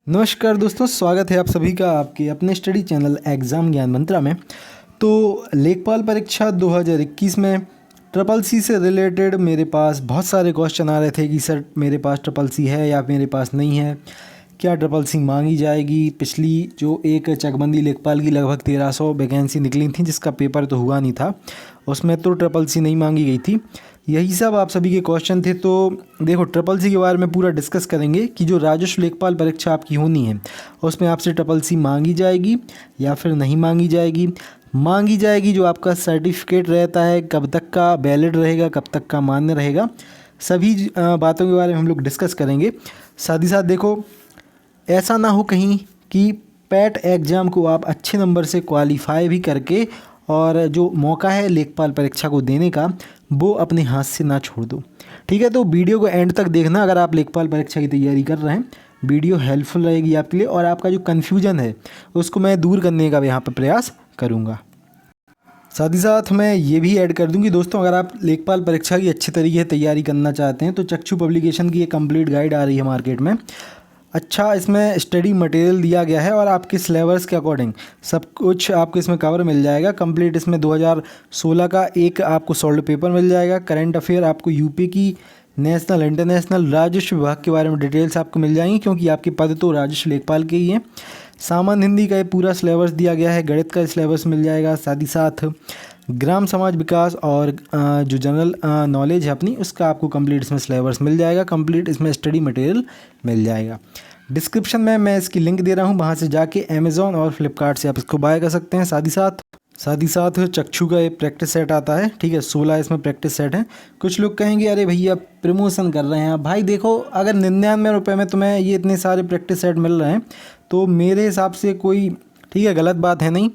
नमस्कार दोस्तों, स्वागत है आप सभी का आपके अपने स्टडी चैनल एग्ज़ाम ज्ञान मंत्रा में। तो लेखपाल परीक्षा 2021 में ट्रिपल सी से रिलेटेड मेरे पास बहुत सारे क्वेश्चन आ रहे थे कि सर मेरे पास ट्रिपल सी है या मेरे पास नहीं है, क्या ट्रिपल सी मांगी जाएगी। पिछली जो एक चकबंदी लेखपाल की लगभग 1300 वैकेंसी निकली थी जिसका पेपर तो हुआ नहीं था, उसमें तो ट्रिपल सी नहीं मांगी गई थी। यही सब आप सभी के क्वेश्चन थे। तो देखो, ट्रिपल सी के बारे में पूरा डिस्कस करेंगे कि जो राजस्व लेखपाल परीक्षा आपकी होनी है उसमें आपसे ट्रिपल सी मांगी जाएगी या फिर नहीं मांगी जाएगी। मांगी जाएगी जो आपका सर्टिफिकेट रहता है कब तक का वैलिड रहेगा, कब तक का मान्य रहेगा, सभी बातों के बारे में हम लोग डिस्कस करेंगे। साथ ही साथ देखो, ऐसा ना हो कहीं कि पैट एग्ज़ाम को आप अच्छे नंबर से क्वालिफाई भी करके और जो मौका है लेखपाल परीक्षा को देने का वो अपने हाथ से ना छोड़ दो। ठीक है, तो वीडियो को एंड तक देखना अगर आप लेखपाल परीक्षा की तैयारी कर रहे हैं। वीडियो हेल्पफुल रहेगी आपके लिए और आपका जो कन्फ्यूजन है उसको मैं दूर करने का यहाँ पर प्रयास करूँगा। साथ ही साथ मैं ये भी ऐड कर दूं कि दोस्तों, अगर आप लेखपाल परीक्षा की अच्छे तरीके से तैयारी करना चाहते हैं तो चक्षु पब्लिकेशन की एक कंप्लीट गाइड आ रही है मार्केट में। अच्छा, इसमें स्टडी मटेरियल दिया गया है और आपके सिलेबस के अकॉर्डिंग सब कुछ आपको इसमें कवर मिल जाएगा कंप्लीट। इसमें 2016 का एक आपको सॉल्व पेपर मिल जाएगा। करंट अफेयर आपको यूपी की, नेशनल, इंटरनेशनल, राजस्व विभाग के बारे में डिटेल्स आपको मिल जाएंगी क्योंकि आपके पद तो राजस्व लेखपाल के ही हैं। सामान्य हिंदी का ये पूरा सिलेबस दिया गया है, गणित का सिलेबस मिल जाएगा। साथ ही साथ ग्राम समाज विकास और जो जनरल नॉलेज है अपनी उसका आपको कंप्लीट इसमें सिलेबस मिल जाएगा, कंप्लीट इसमें स्टडी मटेरियल मिल जाएगा। डिस्क्रिप्शन में मैं इसकी लिंक दे रहा हूँ, वहाँ से जाके अमेज़ॉन और फ्लिपकार्ट से आप इसको बाय कर सकते हैं। साथ ही साथ चक्षु का एक प्रैक्टिस सेट आता है। ठीक है, 16 इसमें प्रैक्टिस सेट हैं। कुछ लोग कहेंगे अरे भैया प्रमोशन कर रहे हैं। भाई देखो, अगर 99 रुपये में तुम्हें ये इतने सारे प्रैक्टिस सेट मिल रहे हैं तो मेरे हिसाब से कोई, ठीक है, गलत बात है नहीं।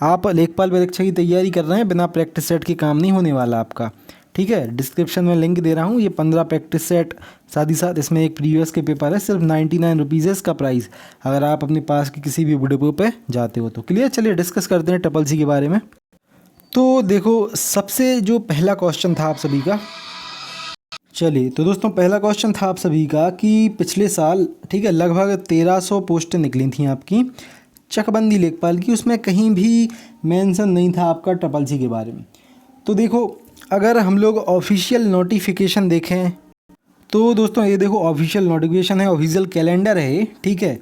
आप लेखपाल परीक्षा की तैयारी कर रहे हैं, बिना प्रैक्टिस सेट के काम नहीं होने वाला आपका। ठीक है, डिस्क्रिप्शन में लिंक दे रहा हूँ, ये 15 प्रैक्टिस सेट, साथ ही साथ इसमें एक प्रीवियस के पेपर है। सिर्फ 99 रुपीज़ है इसका प्राइस अगर आप अपने पास के किसी भी डिपो पे जाते हो तो। क्लियर, चलिए डिस्कस करते हैं ट्रिपल सी के बारे में। तो देखो, सबसे जो पहला क्वेश्चन था आप सभी का, चलिए तो दोस्तों पहला क्वेश्चन था आप सभी का कि पिछले साल, ठीक है, लगभग 1300 पोस्टें निकली थी आपकी चकबंदी लेखपाल की, उसमें कहीं भी मेंशन नहीं था आपका ट्रिपल सी के बारे में। तो देखो, अगर हम लोग ऑफिशियल नोटिफिकेशन देखें तो दोस्तों ये देखो, ऑफिशियल नोटिफिकेशन है, ऑफिशियल कैलेंडर है। ठीक है,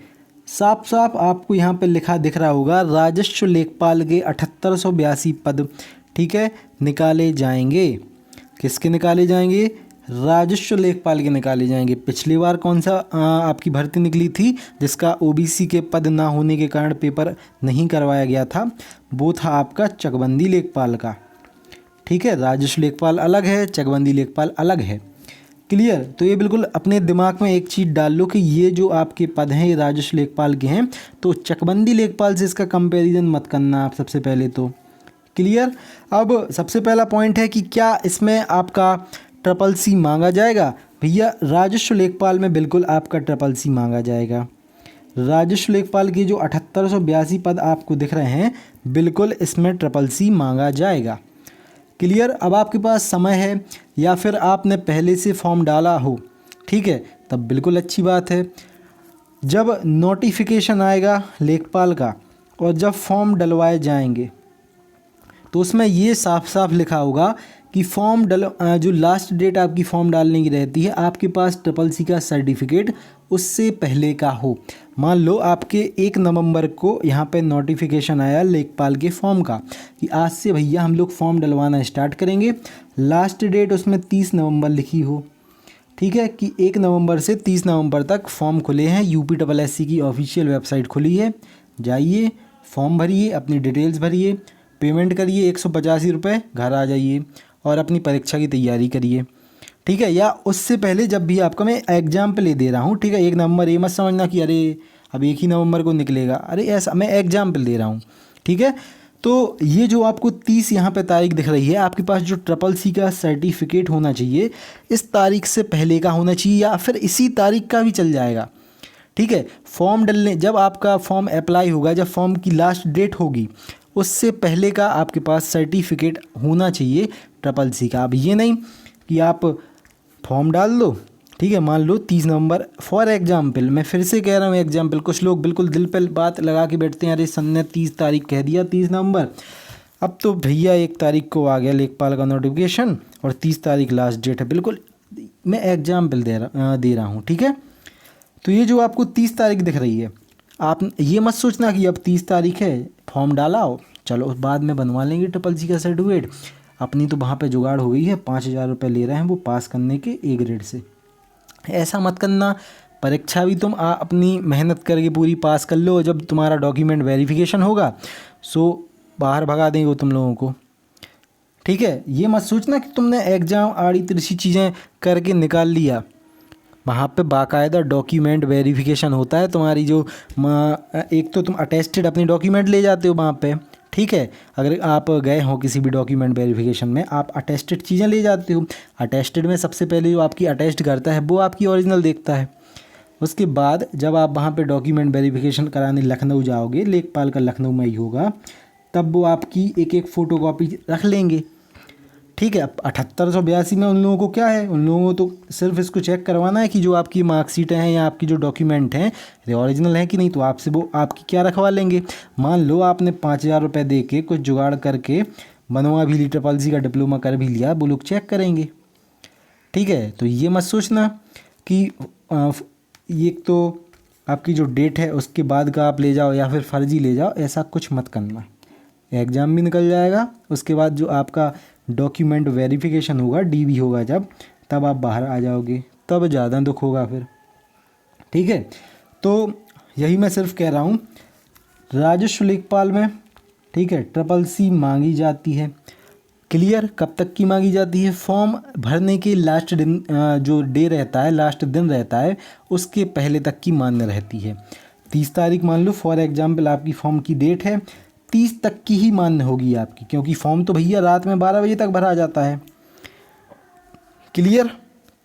साफ साफ आपको यहाँ पे लिखा दिख रहा होगा, राजस्व लेखपाल के 7882 पद, ठीक है, निकाले जाएंगे। किसके निकाले जाएंगे? राजस्व लेखपाल के निकाले जाएंगे। पिछली बार कौन सा आपकी भर्ती निकली थी जिसका ओबीसी के पद ना होने के कारण पेपर नहीं करवाया गया था? वो था आपका चकबंदी लेखपाल का। ठीक है, राजस्व लेखपाल अलग है, चकबंदी लेखपाल अलग है। क्लियर? तो ये बिल्कुल अपने दिमाग में एक चीज़ डाल लो कि ये जो आपके पद हैं ये राजस्व लेखपाल के हैं, तो चकबंदी लेखपाल से इसका कंपैरिजन मत करना आप सबसे पहले तो। क्लियर? अब सबसे पहला पॉइंट है कि क्या इसमें आपका ट्रिपल सी मांगा जाएगा? भैया राजस्व लेखपाल में बिल्कुल आपका ट्रिपल सी मांगा जाएगा। राजस्व लेखपाल के जो 7882 पद आपको दिख रहे हैं, बिल्कुल इसमें ट्रिपल सी मांगा जाएगा। क्लियर? अब आपके पास समय है या फिर आपने पहले से फॉर्म डाला हो, ठीक है, तब बिल्कुल अच्छी बात है। जब नोटिफिकेशन आएगा लेखपाल का और जब फॉर्म डलवाए जाएंगे तो उसमें ये साफ साफ लिखा होगा कि फॉर्म जो लास्ट डेट आपकी फॉर्म डालने की रहती है, आपके पास ट्रिपल सी का सर्टिफिकेट उससे पहले का हो। मान लो आपके 1 नवंबर को यहाँ पे नोटिफिकेशन आया लेखपाल के फॉर्म का कि आज से भैया हम लोग फॉर्म डलवाना स्टार्ट करेंगे। लास्ट डेट उसमें 30 नवंबर लिखी हो, ठीक है, कि 1 नवंबर से 30 नवंबर तक फॉर्म खुले हैं। UPSSC की ऑफिशियल वेबसाइट खुली है, जाइए फॉर्म भरिए, अपनी डिटेल्स भरिए, पेमेंट करिए 185 रुपये, घर आ जाइए और अपनी परीक्षा की तैयारी करिए। ठीक है, या उससे पहले जब भी आपका, मैं एग्जाम्पल ले दे रहा हूँ, ठीक है, 1 नवंबर ये मत समझना कि अरे अब 1 ही नवंबर को निकलेगा, अरे ऐसा, मैं एग्जाम्पल दे रहा हूँ। ठीक है, तो ये जो आपको 30 यहाँ पे तारीख दिख रही है, आपके पास जो ट्रिपल सी का सर्टिफिकेट होना चाहिए इस तारीख से पहले का होना चाहिए या फिर इसी तारीख का भी चल जाएगा। ठीक है, फॉर्म डलने, जब आपका फॉर्म अप्लाई होगा, जब फॉर्म की लास्ट डेट होगी उससे पहले का आपके पास सर्टिफिकेट होना चाहिए ट्रिपल सी का। अब ये नहीं कि आप फॉर्म डाल दो, ठीक है, मान लो 30 नवंबर फॉर एग्जाम्पल, मैं फिर से कह रहा हूँ एग्जाम्पल, कुछ लोग बिल्कुल दिल पे बात लगा के बैठते हैं, अरे सन ने 30 तारीख कह दिया 30 नवंबर, अब तो भैया 1 तारीख को आ गया लेखपाल का नोटिफिकेशन और 30 तारीख लास्ट डेट है। बिल्कुल मैं एग्जाम्पल दे रहा हूँ, ठीक है। तो ये जो आपको 30 तारीख दिख रही है, आप ये मत सोचना कि अब 30 तारीख है फॉर्म डाला हो, चलो बाद में बनवा लेंगे ट्रिपल सी का सर्टिफिकेट। अपनी तो वहाँ पे जुगाड़ हो गई है, 5,000 रुपये ले रहे हैं वो पास करने के ए ग्रेड से। ऐसा मत करना, परीक्षा भी तुम अपनी मेहनत करके पूरी पास कर लो, जब तुम्हारा डॉक्यूमेंट वेरिफिकेशन होगा सो बाहर भगा देंगे वो तुम लोगों को, ठीक है। ये मत सोचना कि तुमने एग्ज़ाम आड़ी तिरछी चीज़ें करके निकाल लिया, वहाँ पे बाकायदा डॉक्यूमेंट वेरिफिकेशन होता है तुम्हारी। जो एक तो तुम अटेस्टेड अपनी डॉक्यूमेंट ले जाते हो वहाँ पे, ठीक है। अगर आप गए हो किसी भी डॉक्यूमेंट वेरिफिकेशन में, आप अटेस्टेड चीज़ें ले जाते हो। अटेस्टेड में सबसे पहले जो आपकी अटेस्ट करता है वो आपकी ओरिजिनल देखता है। उसके बाद जब आप वहाँ पे डॉक्यूमेंट वेरिफिकेशन कराने लखनऊ जाओगे, लेखपाल का लखनऊ में ही होगा, तब वो आपकी एक एक फ़ोटो कॉपी रख लेंगे, ठीक है। अब 7882 में उन लोगों को क्या है, उन लोगों को तो सिर्फ इसको चेक करवाना है कि जो आपकी मार्कशीटें हैं या आपकी जो डॉक्यूमेंट हैं ये ओरिजिनल है कि नहीं, तो आपसे वो आपकी क्या रखवा लेंगे। मान लो आपने 5,000 रुपये दे के कुछ जुगाड़ करके बनवा भी ली, ट्रिपल सी का डिप्लोमा कर भी लिया, वो लोग चेक करेंगे, ठीक है। तो ये मत सोचना कि ये तो आपकी जो डेट है उसके बाद का आप ले जाओ या फिर फर्जी ले जाओ, ऐसा कुछ मत करना। एग्ज़ाम भी निकल जाएगा, उसके बाद जो आपका डॉक्यूमेंट वेरिफिकेशन होगा, डीवी होगा जब, तब आप बाहर आ जाओगे, तब ज़्यादा दुख होगा फिर, ठीक है। तो यही मैं सिर्फ कह रहा हूँ, राजस्व लेखपाल में, ठीक है, ट्रिपल सी मांगी जाती है। क्लियर? कब तक की मांगी जाती है? फॉर्म भरने के लास्ट दिन, जो डे रहता है, लास्ट दिन रहता है, उसके पहले तक की मान्य रहती है। 30 तारीख मान लो फॉर एग्जाम्पल आपकी फॉर्म की डेट है, 30 तक की ही मान्य होगी आपकी, क्योंकि फॉर्म तो भैया रात में 12 बजे तक भरा जाता है। क्लियर?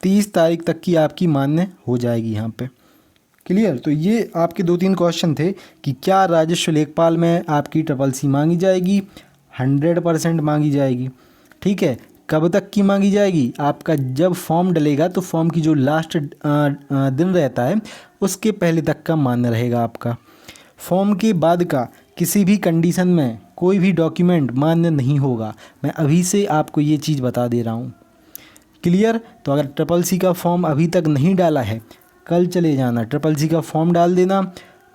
30 तारीख तक की आपकी मान्य हो जाएगी यहाँ पे। क्लियर? तो ये आपके 2-3 क्वेश्चन थे कि क्या राजस्व लेखपाल में आपकी ट्रिपल सी मांगी जाएगी। 100% मांगी जाएगी, ठीक है। कब तक की मांगी जाएगी? आपका जब फॉर्म डलेगा तो फॉर्म की जो लास्ट दिन रहता है उसके पहले तक का मान्य रहेगा आपका। फॉर्म के बाद का किसी भी कंडीशन में कोई भी डॉक्यूमेंट मान्य नहीं होगा। मैं अभी से आपको ये चीज़ बता दे रहा हूँ। क्लियर? तो अगर ट्रिपल सी का फॉर्म अभी तक नहीं डाला है, कल चले जाना ट्रिपल सी का फॉर्म डाल देना।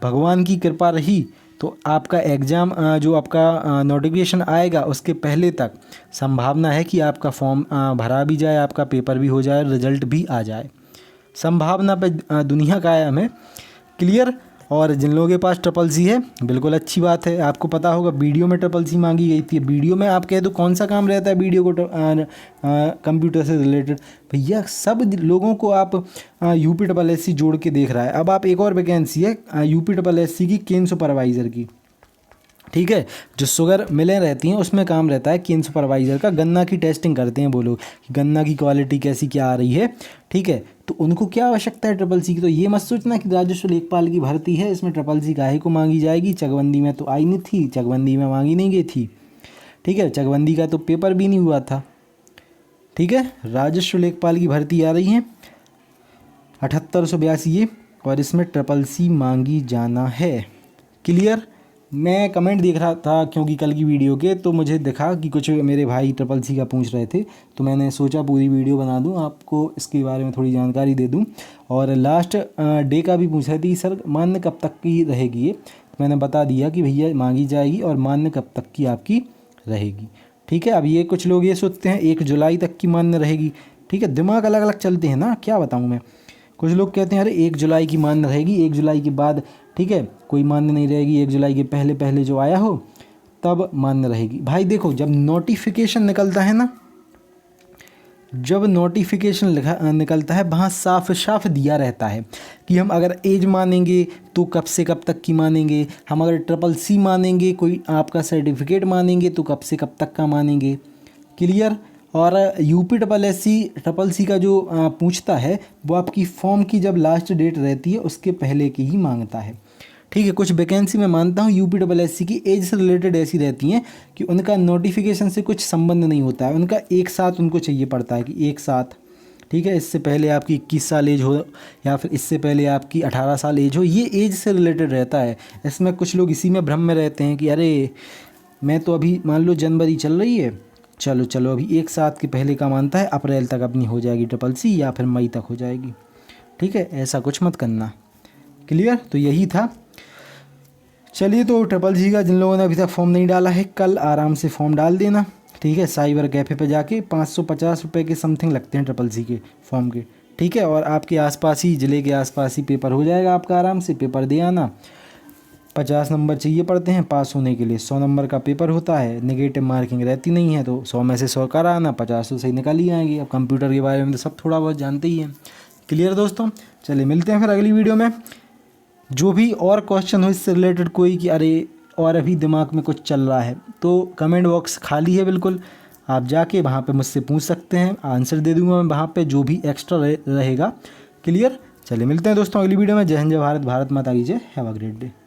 भगवान की कृपा रही तो आपका एग्ज़ाम, जो आपका नोटिफिकेशन आएगा उसके पहले तक संभावना है कि आपका फॉर्म भरा भी जाए, आपका पेपर भी हो जाए, रिजल्ट भी आ जाए। संभावना पे दुनिया कायम है। क्लियर? और जिन लोगों के पास ट्रिपल सी है, बिल्कुल अच्छी बात है। आपको पता होगा वीडियो में ट्रिपल सी मांगी गई थी। वीडियो में आप कह दो कौन सा काम रहता है वीडियो को कंप्यूटर से रिलेटेड, भैया सब लोगों को आप यूपी ट्रिपल एस सी जोड़ के देख रहा है। अब आप एक और वैकेंसी है यूपी ट्रिपल एस सी की केन सुपरवाइज़र की, ठीक है, जो शुगर मिलें रहती हैं उसमें काम रहता है केन सुपरवाइज़र का। गन्ना की टेस्टिंग करते हैं वो लोग, गन्ना की क्वालिटी कैसी क्या आ रही है, ठीक है। तो उनको क्या आवश्यकता है ट्रिपल सी की। तो ये मत सोचना कि राजस्व लेखपाल की भर्ती है इसमें ट्रिपल सी काहे को मांगी जाएगी। चकबंदी में तो आई नहीं थी, चकबंदी में मांगी नहीं गई थी, ठीक है। चकबंदी का तो पेपर भी नहीं हुआ था, ठीक है। राजस्व लेखपाल की भर्ती आ रही है 7882 ये, और इसमें ट्रिपल सी मांगी जाना है। क्लियर? मैं कमेंट देख रहा था क्योंकि कल की वीडियो के, तो मुझे दिखा कि कुछ मेरे भाई ट्रिपल सी का पूछ रहे थे, तो मैंने सोचा पूरी वीडियो बना दूं, आपको इसके बारे में थोड़ी जानकारी दे दूं। और लास्ट डे का भी पूछ रहे थे सर मान्य कब तक की रहेगी ये, तो मैंने बता दिया कि भैया मांगी जाएगी और मान्य कब तक की आपकी रहेगी, ठीक है। अब ये कुछ लोग ये सोचते हैं 1 जुलाई तक की मान्य रहेगी, ठीक है। दिमाग अलग अलग चलते हैं ना, क्या बताऊँ मैं। कुछ लोग कहते हैं अरे 1 जुलाई की मान्य रहेगी, 1 जुलाई के बाद, ठीक है, कोई मान्य नहीं रहेगी, 1 जुलाई के पहले पहले जो आया हो तब मान्य रहेगी। भाई देखो, जब नोटिफिकेशन निकलता है ना, जब नोटिफिकेशन निकलता है वहाँ साफ साफ दिया रहता है कि हम अगर एज मानेंगे तो कब से कब तक की मानेंगे, हम अगर ट्रिपल सी मानेंगे, कोई आपका सर्टिफिकेट मानेंगे तो कब से कब तक का मानेंगे। क्लियर? और यूपी ट्रिपल सी का जो पूछता है वो आपकी फॉर्म की जब लास्ट डेट रहती है उसके पहले की ही मांगता है, ठीक है। कुछ वैकेंसी मैं मानता हूँ यूपी ट्रिपल एस सी की एज से रिलेटेड ऐसी रहती हैं कि उनका नोटिफिकेशन से कुछ संबंध नहीं होता है, उनका एक साथ उनको चाहिए पड़ता है कि एक साथ, ठीक है। इससे पहले आपकी 21 साल एज हो या फिर इससे पहले आपकी 18 साल एज हो, ये एज से रिलेटेड रहता है। इसमें कुछ लोग इसी में भ्रम में रहते हैं कि अरे मैं तो अभी मान लो जनवरी चल रही है, चलो अभी एक साथ के पहले का मानता है, अप्रैल तक अपनी हो जाएगी ट्रिपल सी या फिर मई तक हो जाएगी। ठीक है, ऐसा कुछ मत करना। क्लियर? तो यही था। चलिए, तो ट्रिपल सी का जिन लोगों ने अभी तक फॉर्म नहीं डाला है, कल आराम से फॉर्म डाल देना। ठीक है, साइबर कैफ़े पे जाके 550 रुपये के समथिंग लगते हैं ट्रिपल सी के फॉर्म के। ठीक है, और आपके आसपास ही, ज़िले के आसपास ही पेपर हो जाएगा आपका। आराम से पेपर दे आना। 50 नंबर चाहिए पड़ते हैं पास होने के लिए। 100 नंबर का पेपर होता है, नेगेटिव मार्किंग रहती नहीं है, तो 100 में से 100 कर आना, 50 तो सही निकाल ही आएंगे। अब कंप्यूटर के बारे में तो सब थोड़ा बहुत जानते ही हैं। क्लियर दोस्तों? चलिए मिलते हैं फिर अगली वीडियो में। जो भी और क्वेश्चन हो इससे रिलेटेड कोई कि अरे और अभी दिमाग में कुछ चल रहा है, तो कमेंट बॉक्स खाली है बिल्कुल, आप जाके वहाँ पे मुझसे पूछ सकते हैं, आंसर दे दूंगा मैं वहाँ पे जो भी एक्स्ट्रा रहेगा। क्लियर? चलिए मिलते हैं दोस्तों अगली वीडियो में। जय हिंद, जय भारत, भारत माता की जय। Have a great day.